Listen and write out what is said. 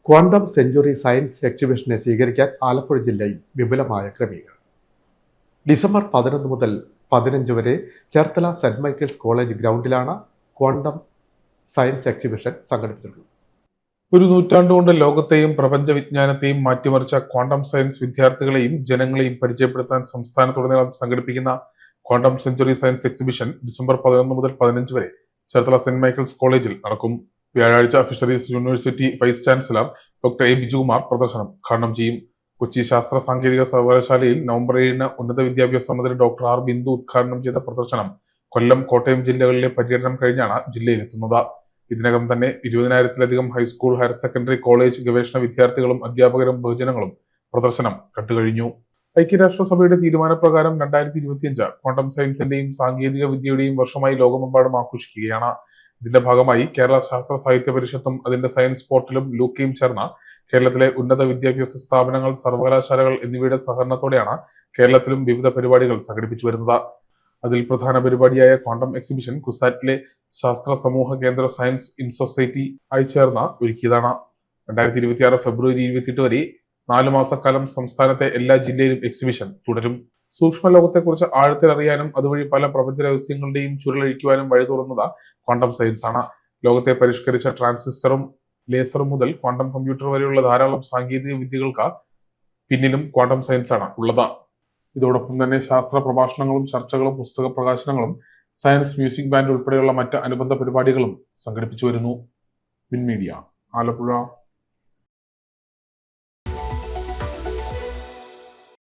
Quantum century science എക്സിബിഷനെ സ്വീകരിക്കാൻ ആലപ്പുഴ ജില്ലയിൽ വിപുലമായ ക്രമീകരണം. ഡിസംബർ 11 മുതൽ 15 വരെ ചേർത്തല സെന്റ് മൈക്കിൾസ് കോളേജ് ഗ്രൗണ്ടിലാണ് ക്വാണ്ടം സയൻസ് എക്സിബിഷൻ സംഘടിപ്പിച്ചിട്ടുള്ളത്. ഒരു നൂറ്റാണ്ടുകൊണ്ട് ലോകത്തെയും പ്രപഞ്ച വിജ്ഞാനത്തെയും മാറ്റിമറിച്ച ക്വാണ്ടം സയൻസ് വിദ്യാർത്ഥികളെയും ജനങ്ങളെയും പരിചയപ്പെടുത്താൻ സംസ്ഥാനത്തുടനീളം സംഘടിപ്പിക്കുന്ന quantum century science exhibition December 11 മുതൽ 15 വരെ ചേർത്തല സെന്റ് മൈക്കിൾസ് കോളേജിൽ നടക്കും. വ്യാഴാഴ്ച fisheries university vice chancellor doctor A Bijukumar പ്രദർശനം ഉദ്ഘാടനം ചെയ്യും. കൊച്ചി ശാസ്ത്ര സാങ്കേതിക സർവകലാശാലയിൽ നവംബർ 7 ഉന്നത വിദ്യാഭ്യാസ മന്ത്രി ഡോക്ടർ ആർ ബിന്ദു ഉദ്ഘാടനം ചെയ്ത പ്രദർശനം കൊല്ലം, കോട്ടയം ജില്ലകളിലെ പര്യടനം കഴിഞ്ഞാണ് ജില്ലയിലെത്തുന്നത്. ഇതിനകം തന്നെ 20,000-ലധികം ഹൈസ്കൂൾ, ഹയർ സെക്കൻഡറി, കോളേജ് ഗവേഷണ വിദ്യാർത്ഥികളും അധ്യാപകരും ബഹുജനങ്ങളും പ്രദർശനം കണ്ടുകഴിഞ്ഞു. ഐക്യരാഷ്ട്രസഭയുടെ തീരുമാനപ്രകാരം 2025 ക്വാണ്ടം സയൻസിന്റെയും സാങ്കേതിക വിദ്യയുടെയും വർഷമായി ലോകമെമ്പാടും ആഘോഷിക്കുകയാണ്. ഇതിന്റെ ഭാഗമായി കേരള ശാസ്ത്ര സാഹിത്യ പരിഷത്തും അതിന്റെ സയൻസ് പോർട്ടലും ലൂക്കയും ചേർന്ന കേരളത്തിലെ ഉന്നത വിദ്യാഭ്യാസ സ്ഥാപനങ്ങൾ, സർവകലാശാലകൾ എന്നിവയുടെ സഹകരണത്തോടെയാണ് കേരളത്തിലും വിവിധ പരിപാടികൾ സംഘടിപ്പിച്ചു വരുന്നത്. അതിൽ പ്രധാന പരിപാടിയായ ക്വാണ്ടം എക്സിബിഷൻ കുസാറ്റിലെ ശാസ്ത്ര സമൂഹ കേന്ദ്ര സയൻസ് ഇൻ സൊസൈറ്റി ആയി ചേർന്ന് ഒരുക്കിയതാണ്. 2026 ഫെബ്രുവരി 28 വരെ 4 മാസക്കാലം സംസ്ഥാനത്തെ എല്ലാ ജില്ലയിലും എക്സിബിഷൻ തുടരും. സൂക്ഷ്മ ലോകത്തെക്കുറിച്ച് ആഴത്തിൽ അറിയാനും അതുവഴി പല പ്രപഞ്ച രഹസ്യങ്ങളുടെയും ചുരുളഴിക്കുവാനും വഴി തുറന്നത് ക്വാണ്ടം സയൻസ് ആണ്. ലോകത്തെ പരിഷ്കരിച്ച ട്രാൻസിസ്റ്ററും ലേസറും മുതൽ ക്വാണ്ടം കമ്പ്യൂട്ടർ വരെയുള്ള ധാരാളം സാങ്കേതിക വിദ്യകൾക്ക് പിന്നിലും ക്വാണ്ടം സയൻസ് ആണ് ഉള്ളത്. ഇതോടൊപ്പം തന്നെ ശാസ്ത്ര പ്രഭാഷണങ്ങളും ചർച്ചകളും പുസ്തക പ്രകാശനങ്ങളും സയൻസ് മ്യൂസിക് ബാൻഡ് ഉൾപ്പെടെയുള്ള മറ്റ് അനുബന്ധ പരിപാടികളും സംഘടിപ്പിച്ചു വരുന്നു. Win media, Alappuzha.